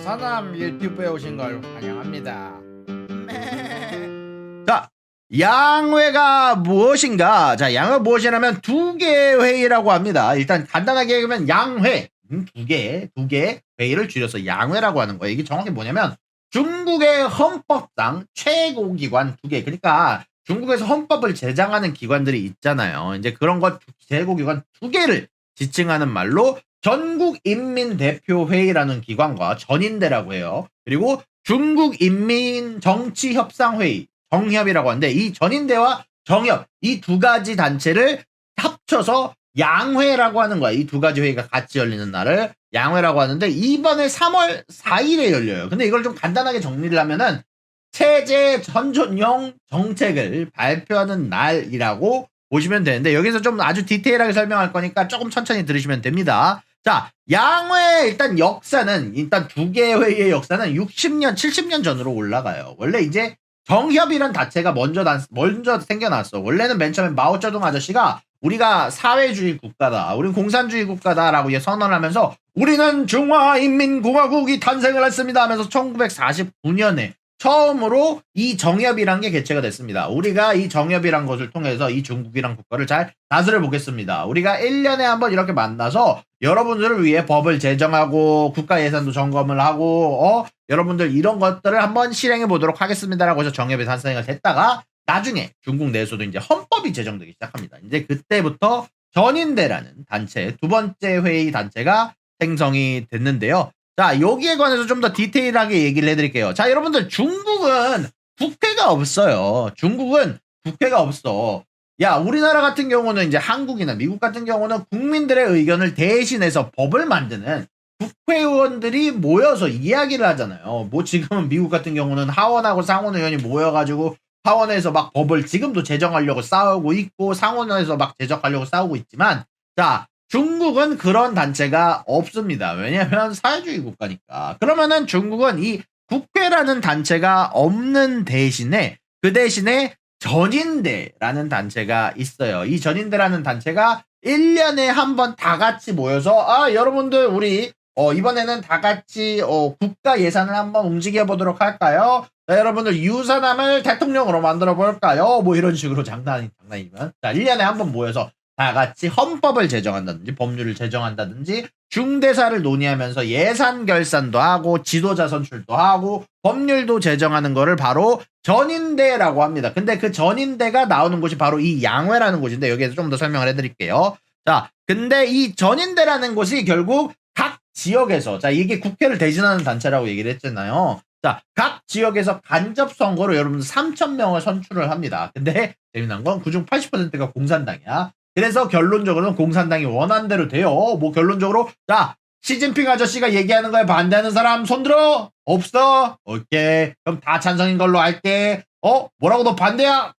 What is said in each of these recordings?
사남 유튜브에 오신 걸 환영합니다. 자, 양회가 무엇인가? 자, 양회 무엇이냐면 두 개의 회의라고 합니다. 일단 간단하게 얘기하면 양회, 두 개 회의를 줄여서 양회라고 하는 거예요. 이게 정확히 뭐냐면 중국의 헌법상 최고 기관 두 개. 그러니까 중국에서 헌법을 제정하는 기관들이 있잖아요. 이제 그런 것 최고 기관 두 개를 지칭하는 말로 전국인민대표회의라는 기관과 전인대라고 해요. 그리고 중국인민정치협상회의, 정협이라고 하는데 이 전인대와 정협 이 두 가지 단체를 합쳐서 양회라고 하는 거야. 이 두 가지 회의가 같이 열리는 날을 양회라고 하는데 이번에 3월 4일에 열려요. 근데 이걸 좀 간단하게 정리를 하면은 체제 전전용 정책을 발표하는 날이라고 보시면 되는데 여기서 좀 아주 디테일하게 설명할 거니까 조금 천천히 들으시면 됩니다. 자, 양회 일단 역사는 일단 두 개의 회의의 역사는 60년, 70년 전으로 올라가요. 원래 이제 정협이란 단체가 먼저 생겨났어. 원래는 맨 처음에 마오쩌둥 아저씨가 우리가 사회주의 국가다, 우리는 공산주의 국가다라고 선언하면서 우리는 중화인민공화국이 탄생을 했습니다 하면서 1949년에 처음으로 이 정협이란 게 개최가 됐습니다. 우리가 이 정협이란 것을 통해서 이 중국이란 국가를 잘 다스려 보겠습니다. 우리가 1년에 한번 이렇게 만나서 여러분들을 위해 법을 제정하고 국가 예산도 점검을 하고 여러분들 이런 것들을 한번 실행해 보도록 하겠습니다라고 해서 정협이 탄생을 됐다가 나중에 중국 내에서도 이제 헌법이 제정되기 시작합니다. 이제 그때부터 전인대라는 단체, 두 번째 회의 단체가 생성이 됐는데요. 자, 여기에 관해서 좀 더 디테일하게 얘기를 해드릴게요. 자, 여러분들 중국은 국회가 없어요. 중국은 국회가 없어. 야, 우리나라 같은 경우는 이제 한국이나 미국 같은 경우는 국민들의 의견을 대신해서 법을 만드는 국회의원들이 모여서 이야기를 하잖아요. 뭐 지금은 미국 같은 경우는 하원하고 상원 의원이 모여가지고 하원에서 막 법을 지금도 제정하려고 싸우고 있고 상원에서 막 제정하려고 싸우고 있지만 자, 중국은 그런 단체가 없습니다. 왜냐하면 사회주의 국가니까. 그러면은 중국은 이 국회라는 단체가 없는 대신에 그 대신에 전인대라는 단체가 있어요. 이 전인대라는 단체가 1년에 한 번 다 같이 모여서 여러분들 우리 이번에는 다 같이 국가 예산을 한번 움직여 보도록 할까요? 자, 여러분들 유사남을 대통령으로 만들어 볼까요? 뭐 이런 식으로 장난이면 자, 1년에 한 번 모여서 다 같이 헌법을 제정한다든지 법률을 제정한다든지 중대사를 논의하면서 예산 결산도 하고 지도자 선출도 하고 법률도 제정하는 거를 바로 전인대라고 합니다. 근데 그 전인대가 나오는 곳이 바로 이 양회라는 곳인데 여기에서 좀 더 설명을 해드릴게요. 자, 근데 이 전인대라는 곳이 결국 각 지역에서 자 이게 국회를 대신하는 단체라고 얘기를 했잖아요. 자, 각 지역에서 간접 선거로 여러분들 3,000명을 선출을 합니다. 근데 재미난 건 그중 80%가 공산당이야. 그래서 결론적으로는 공산당이 원하는 대로 돼요. 뭐 결론적으로 자 시진핑 아저씨가 얘기하는 거에 반대하는 사람 손들어. 없어? 오케이. 그럼 다 찬성인 걸로 할게. 뭐라고 너 반대야?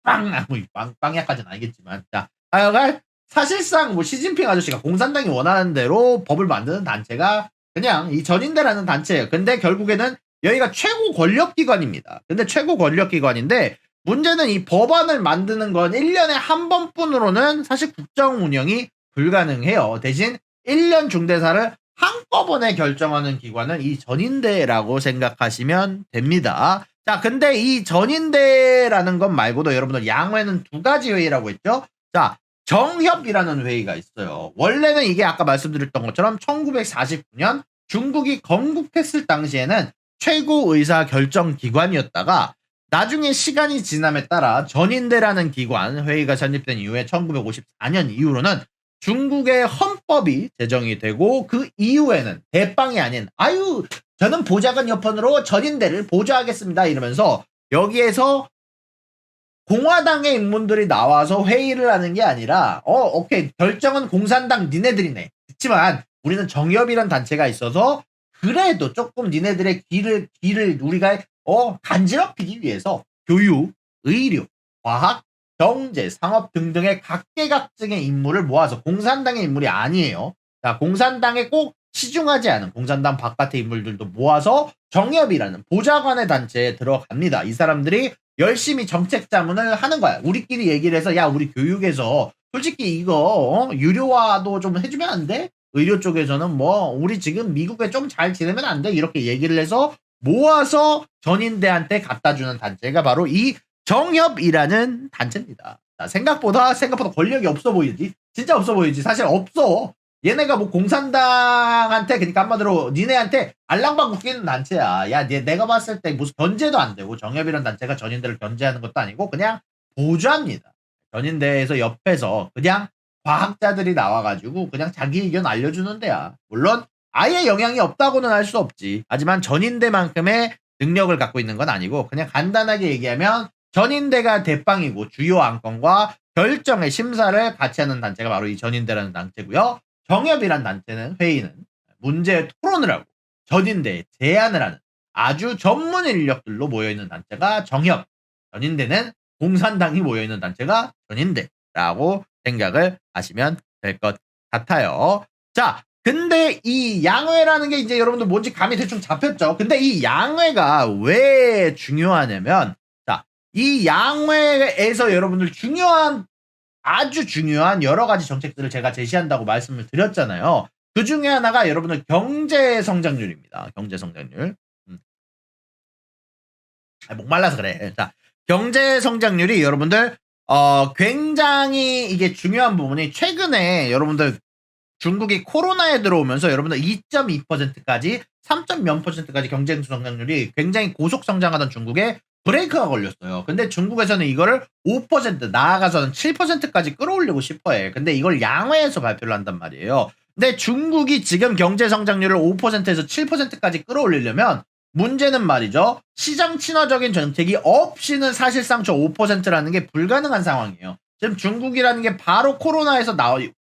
빵야까지는 알겠지만 자 하여간 사실상 뭐 시진핑 아저씨가 공산당이 원하는 대로 법을 만드는 단체가 그냥 이 전인대라는 단체예요. 근데 결국에는 여기가 최고 권력기관입니다. 근데 최고 권력기관인데 문제는 이 법안을 만드는 건 1년에 한 번뿐으로는 사실 국정 운영이 불가능해요. 대신 1년 중대사를 한꺼번에 결정하는 기관은 이 전인대라고 생각하시면 됩니다. 자, 근데 이 전인대라는 것 말고도 여러분들 양회는 두 가지 회의라고 했죠. 자, 정협이라는 회의가 있어요. 원래는 이게 아까 말씀드렸던 것처럼 1949년 중국이 건국했을 당시에는 최고의사 결정 기관이었다가 나중에 시간이 지남에 따라 전인대라는 기관 회의가 설립된 이후에 1954년 이후로는 중국의 헌법이 제정이 되고 그 이후에는 대빵이 아닌 저는 보좌관 여건으로 전인대를 보좌하겠습니다 이러면서 여기에서 공화당의 인물들이 나와서 회의를 하는 게 아니라 오케이 결정은 공산당 니네들이네. 그렇지만 우리는 정협이란 단체가 있어서 그래도 조금 니네들의 귀를 우리가 간지럽히기 위해서 교육, 의료, 과학, 경제, 상업 등등의 각계각층의 인물을 모아서 공산당의 인물이 아니에요. 자, 공산당에 꼭 치중하지 않은 공산당 바깥의 인물들도 모아서 정협이라는 보좌관의 단체에 들어갑니다. 이 사람들이 열심히 정책 자문을 하는 거야. 우리끼리 얘기를 해서 야 우리 교육에서 솔직히 이거 유료화도 좀 해주면 안 돼? 의료 쪽에서는 뭐 우리 지금 미국에 좀 잘 지내면 안 돼 이렇게 얘기를 해서 모아서 전인대한테 갖다 주는 단체가 바로 이 정협이라는 단체입니다. 자, 생각보다 권력이 없어 보이지. 진짜 없어 보이지. 사실 없어. 얘네가 뭐 공산당한테 그러니까 한마디로 니네한테 알랑방구 끼는 단체야. 야, 내가 봤을 때 무슨 견제도 안 되고 정협이라는 단체가 전인대를 견제하는 것도 아니고 그냥 보조합니다. 전인대에서 옆에서 그냥 과학자들이 나와가지고 그냥 자기 의견 알려주는 데야. 물론 아예 영향이 없다고는 할 수 없지. 하지만 전인대만큼의 능력을 갖고 있는 건 아니고 그냥 간단하게 얘기하면 전인대가 대빵이고 주요 안건과 결정의 심사를 같이 하는 단체가 바로 이 전인대라는 단체고요. 정협이란 단체는 회의는 문제 토론을 하고 전인대에 제안을 하는 아주 전문 인력들로 모여있는 단체가 정협. 전인대는 공산당이 모여있는 단체가 전인대라고 생각을 하시면 될 것 같아요. 자, 근데 이 양회라는 게 이제 여러분들 뭔지 감이 대충 잡혔죠? 근데 이 양회가 왜 중요하냐면, 자, 이 양회에서 여러분들 아주 중요한 여러 가지 정책들을 제가 제시한다고 말씀을 드렸잖아요. 그 중에 하나가 여러분들 경제 성장률입니다. 경제 성장률. 목말라서 그래. 자, 경제 성장률이 여러분들 굉장히 이게 중요한 부분이 최근에 여러분들 중국이 코로나에 들어오면서 여러분들 2.2%까지 3.0%까지 경제 성장률이 굉장히 고속 성장하던 중국에 브레이크가 걸렸어요. 근데 중국에서는 이거를 5% 나아가서는 7%까지 끌어올리고 싶어해. 근데 이걸 양회에서 발표를 한단 말이에요. 근데 중국이 지금 경제 성장률을 5%에서 7%까지 끌어올리려면 문제는 말이죠. 시장 친화적인 정책이 없이는 사실상 저 5%라는 게 불가능한 상황이에요. 지금 중국이라는 게 바로 코로나에서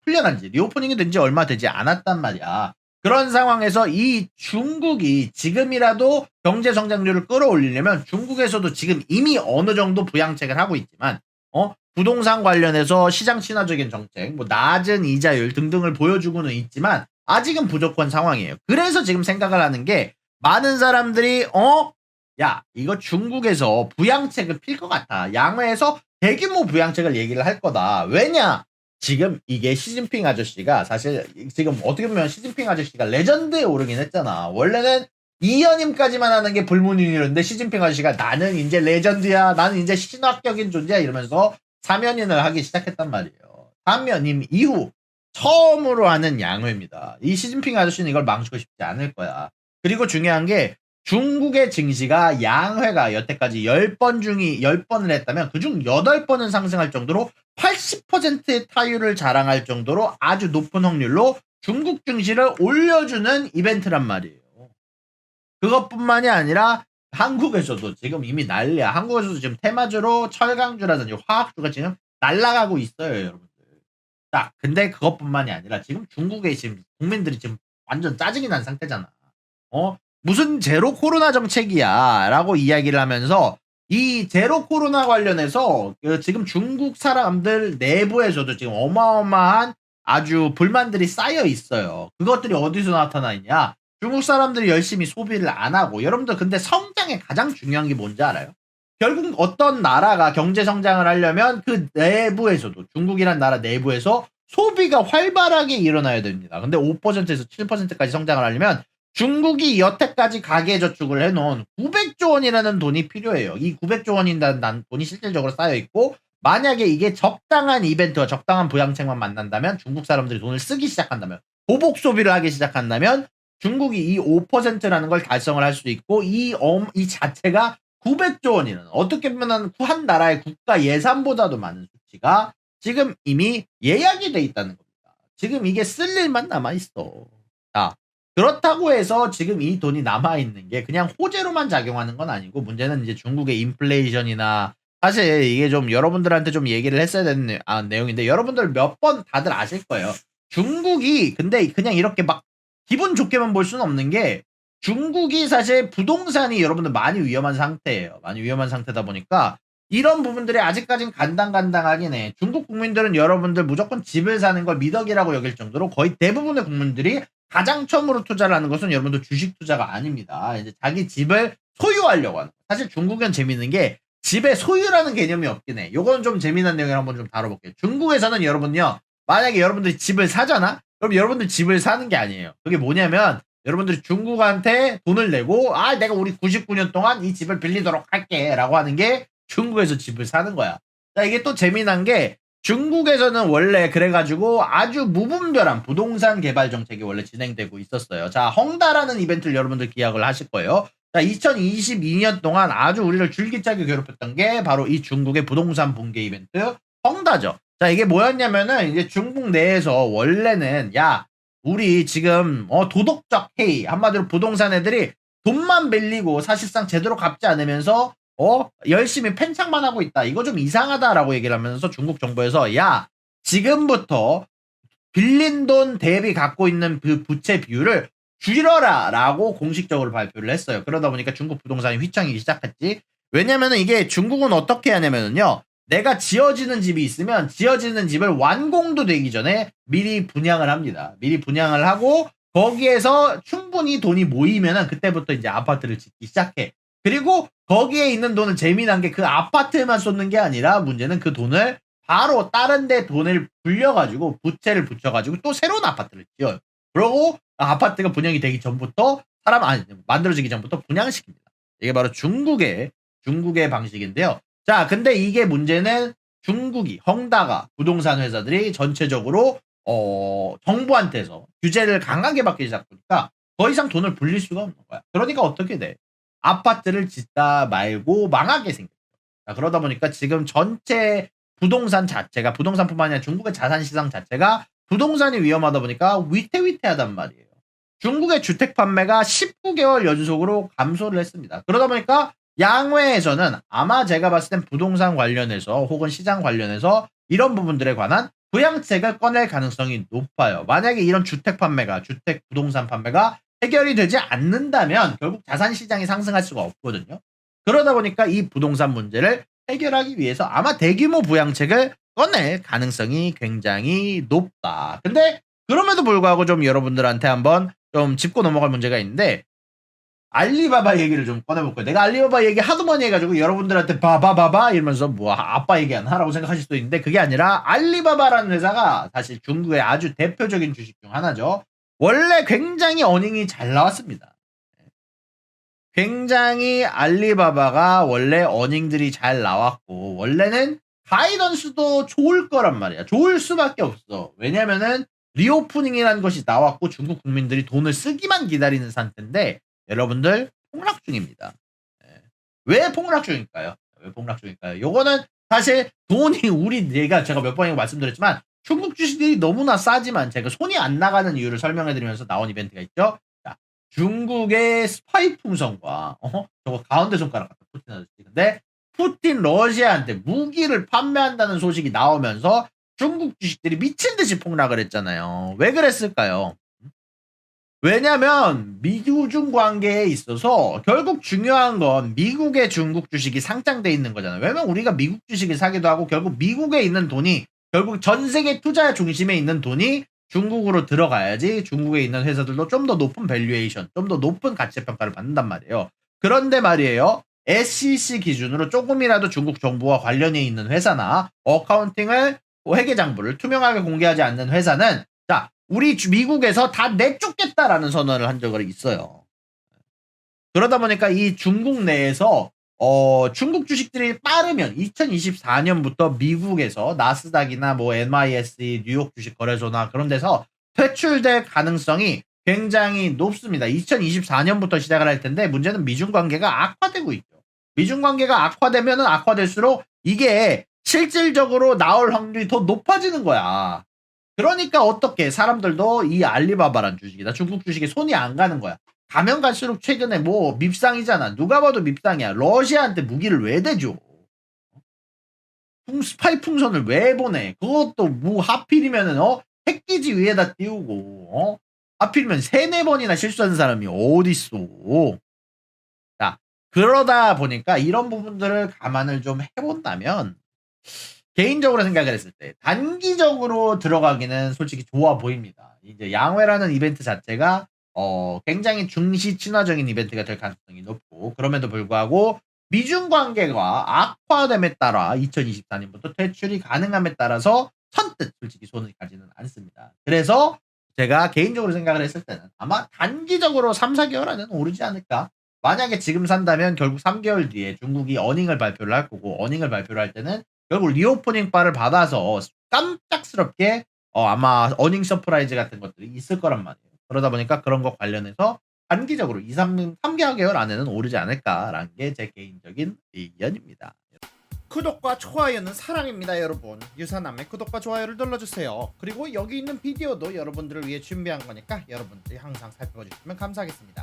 풀려난 지 리오프닝이 된 지 얼마 되지 않았단 말이야. 그런 상황에서 이 중국이 지금이라도 경제 성장률을 끌어올리려면 중국에서도 지금 이미 어느 정도 부양책을 하고 있지만 부동산 관련해서 시장 친화적인 정책, 뭐 낮은 이자율 등등을 보여주고는 있지만 아직은 부족한 상황이에요. 그래서 지금 생각을 하는 게 많은 사람들이 야, 이거 중국에서 부양책을 필 것 같아. 양회에서 대규모 부양책을 얘기를 할 거다. 왜냐? 지금 이게 시진핑 아저씨가 사실 지금 어떻게 보면 시진핑 아저씨가 레전드에 오르긴 했잖아. 원래는 이연임까지만 하는 게 불문율이었는데 시진핑 아저씨가 나는 이제 레전드야. 나는 이제 신화격인 존재야. 이러면서 사면인을 하기 시작했단 말이에요. 사면임 이후 처음으로 하는 양회입니다. 이 시진핑 아저씨는 이걸 망치고 싶지 않을 거야. 그리고 중요한 게 중국의 증시가 양회가 여태까지 10번을 했다면 그중 8번은 상승할 정도로 80%의 타율을 자랑할 정도로 아주 높은 확률로 중국 증시를 올려주는 이벤트란 말이에요. 그것뿐만이 아니라 한국에서도 지금 이미 난리야. 한국에서도 지금 테마주로 철강주라든지 화학주가 지금 날아가고 있어요, 여러분들. 자, 근데 그것뿐만이 아니라 지금 중국의 지금 국민들이 지금 완전 짜증이 난 상태잖아. 무슨 제로 코로나 정책이야 라고 이야기를 하면서 이 제로 코로나 관련해서 지금 중국 사람들 내부에서도 지금 어마어마한 아주 불만들이 쌓여 있어요. 그것들이 어디서 나타나 있냐? 중국 사람들이 열심히 소비를 안 하고 여러분들 근데 성장에 가장 중요한 게 뭔지 알아요? 결국 어떤 나라가 경제 성장을 하려면 그 내부에서도 중국이란 나라 내부에서 소비가 활발하게 일어나야 됩니다. 근데 5%에서 7%까지 성장을 하려면 중국이 여태까지 가계저축을 해놓은 900조 원이라는 돈이 필요해요. 이 900조 원이라는 돈이 실질적으로 쌓여있고 만약에 이게 적당한 이벤트와 적당한 부양책만 만난다면 중국 사람들이 돈을 쓰기 시작한다면 보복 소비를 하기 시작한다면 중국이 이 5%라는 걸 달성을 할 수 있고 이 자체가 900조 원이라는 어떻게 보면 한 나라의 국가 예산보다도 많은 수치가 지금 이미 예약이 돼 있다는 겁니다. 지금 이게 쓸 일만 남아있어. 자, 그렇다고 해서 지금 이 돈이 남아있는 게 그냥 호재로만 작용하는 건 아니고 문제는 이제 중국의 인플레이션이나 사실 이게 좀 여러분들한테 좀 얘기를 했어야 되는 내용인데 여러분들 몇 번 다들 아실 거예요. 중국이 근데 그냥 이렇게 막 기분 좋게만 볼 수는 없는 게 중국이 사실 부동산이 여러분들 많이 위험한 상태예요. 많이 위험한 상태다 보니까 이런 부분들이 아직까진 간당간당하긴 해. 중국 국민들은 여러분들 무조건 집을 사는 걸 미덕이라고 여길 정도로 거의 대부분의 국민들이 가장 처음으로 투자를 하는 것은 여러분들 주식 투자가 아닙니다. 이제 자기 집을 소유하려고 하는 거. 사실 중국은 재밌는 게 집에 소유라는 개념이 없긴 해. 요건 좀 재미난 내용을 한번 좀 다뤄볼게요. 중국에서는 여러분요. 만약에 여러분들이 집을 사잖아? 그럼 여러분들 집을 사는 게 아니에요. 그게 뭐냐면 여러분들이 중국한테 돈을 내고 내가 우리 99년 동안 이 집을 빌리도록 할게 라고 하는 게 중국에서 집을 사는 거야. 자, 이게 또 재미난 게 중국에서는 원래 그래가지고 아주 무분별한 부동산 개발 정책이 원래 진행되고 있었어요. 자, 헝다라는 이벤트를 여러분들 기억을 하실 거예요. 자, 2022년 동안 아주 우리를 줄기차게 괴롭혔던 게 바로 이 중국의 부동산 붕괴 이벤트 헝다죠. 자, 이게 뭐였냐면은 이제 중국 내에서 원래는 우리 지금 도덕적 해이, 한마디로 부동산 애들이 돈만 빌리고 사실상 제대로 갚지 않으면서 열심히 팬창만 하고 있다. 이거 좀 이상하다라고 얘기를 하면서 중국 정부에서 지금부터 빌린 돈 대비 갖고 있는 그 부채 비율을 줄여라라고 공식적으로 발표를 했어요. 그러다 보니까 중국 부동산이 휘청이기 시작했지. 왜냐면은 이게 중국은 어떻게 하냐면은요. 내가 지어지는 집이 있으면 지어지는 집을 완공도 되기 전에 미리 분양을 합니다. 미리 분양을 하고 거기에서 충분히 돈이 모이면은 그때부터 이제 아파트를 짓기 시작해. 그리고 거기에 있는 돈은 재미난 게 그 아파트에만 쏟는 게 아니라 문제는 그 돈을 바로 다른 데 돈을 불려가지고 부채를 붙여가지고 또 새로운 아파트를 지어요. 그러고 아파트가 분양이 되기 전부터 만들어지기 전부터 분양시킵니다. 이게 바로 중국의 방식인데요. 자, 근데 이게 문제는 중국이 헝다가 부동산 회사들이 전체적으로 정부한테서 규제를 강하게 받기 시작하니까 더 이상 돈을 불릴 수가 없는 거야. 그러니까 어떻게 돼? 아파트를 짓다 말고 망하게 생겼죠. 자, 그러다 보니까 지금 전체 부동산뿐만 아니라 중국의 자산시장 자체가 부동산이 위험하다 보니까 위태위태하단 말이에요. 중국의 주택 판매가 19개월 연속으로 감소를 했습니다. 그러다 보니까 양회에서는 아마 제가 봤을 땐 부동산 관련해서 혹은 시장 관련해서 이런 부분들에 관한 부양책을 꺼낼 가능성이 높아요. 만약에 이런 주택 부동산 판매가 해결이 되지 않는다면 결국 자산시장이 상승할 수가 없거든요. 그러다 보니까 이 부동산 문제를 해결하기 위해서 아마 대규모 부양책을 꺼낼 가능성이 굉장히 높다. 근데 그럼에도 불구하고 좀 여러분들한테 한번 좀 짚고 넘어갈 문제가 있는데 알리바바 얘기를 좀 꺼내볼 거예요. 내가 알리바바 얘기 하도 많이 해가지고 여러분들한테 바바바바 이러면서 뭐 아빠 얘기 안 하라고 생각하실 수도 있는데 그게 아니라 알리바바라는 회사가 사실 중국의 아주 대표적인 주식 중 하나죠. 원래 굉장히 어닝이 잘 나왔습니다. 굉장히 알리바바가 원래 어닝들이 잘 나왔고 원래는 가이던스도 좋을 거란 말이야. 좋을 수밖에 없어. 왜냐면은 리오프닝이라는 것이 나왔고 중국 국민들이 돈을 쓰기만 기다리는 상태인데 여러분들 폭락 중입니다. 왜 폭락 중일까요? 요거는 사실 돈이 제가 몇 번이고 말씀드렸지만 중국 주식들이 너무나 싸지만 제가 손이 안 나가는 이유를 설명해드리면서 나온 이벤트가 있죠. 자, 중국의 스파이 풍선과 저거 가운데 손가락 같은 푸틴 아저씨. 근데 푸틴 러시아한테 무기를 판매한다는 소식이 나오면서 중국 주식들이 미친 듯이 폭락을 했잖아요. 왜 그랬을까요? 왜냐면 미중 관계에 있어서 결국 중요한 건 미국의 중국 주식이 상장돼 있는 거잖아요. 왜냐면 우리가 미국 주식을 사기도 하고 결국 미국에 있는 돈이 결국 전 세계 투자 중심에 있는 돈이 중국으로 들어가야지 중국에 있는 회사들도 좀 더 높은 밸류에이션, 좀 더 높은 가치평가를 받는단 말이에요. 그런데 말이에요. SEC 기준으로 조금이라도 중국 정부와 관련이 있는 회사나 어카운팅을 회계장부를 투명하게 공개하지 않는 회사는 우리 미국에서 다 내쫓겠다라는 선언을 한 적이 있어요. 그러다 보니까 이 중국 내에서 중국 주식들이 빠르면 2024년부터 미국에서 나스닥이나 뭐 NYSE 뉴욕 주식 거래소나 그런 데서 퇴출될 가능성이 굉장히 높습니다. 2024년부터 시작을 할 텐데 문제는 미중 관계가 악화되고 있죠. 미중 관계가 악화되면은 악화될수록 이게 실질적으로 나올 확률이 더 높아지는 거야. 그러니까 어떻게 사람들도 이 알리바바란 주식이다. 중국 주식에 손이 안 가는 거야. 가면 갈수록 최근에 뭐 밉상이잖아. 누가 봐도 밉상이야. 러시아한테 무기를 왜 대줘? 스파이 풍선을 왜 보내? 그것도 뭐 하필이면은 핵기지 위에다 띄우고 하필이면 3-4번이나 실수하는 사람이 어딨어. 자, 그러다 보니까 이런 부분들을 감안을 좀 해본다면 개인적으로 생각을 했을 때 단기적으로 들어가기는 솔직히 좋아 보입니다. 이제 양회라는 이벤트 자체가 굉장히 중시 친화적인 이벤트가 될 가능성이 높고 그럼에도 불구하고 미중 관계가 악화됨에 따라 2024년부터 퇴출이 가능함에 따라서 선뜻 솔직히 손을 가지는 않습니다. 그래서 제가 개인적으로 생각을 했을 때는 아마 단기적으로 3-4개월 안에는 오르지 않을까. 만약에 지금 산다면 결국 3개월 뒤에 중국이 어닝을 발표를 할 거고, 어닝을 발표를 할 때는 결국 리오프닝 바를 받아서 깜짝스럽게 아마 어닝 서프라이즈 같은 것들이 있을 거란 말이에요. 그러다 보니까 그런 거 관련해서 단기적으로 3개월 안에는 오르지 않을까라는 게 제 개인적인 의견입니다. 구독과 좋아요는 사랑입니다, 여러분. 유사남의 구독과 좋아요를 눌러주세요. 그리고 여기 있는 비디오도 여러분들을 위해 준비한 거니까 여러분들이 항상 살펴봐 주시면 감사하겠습니다.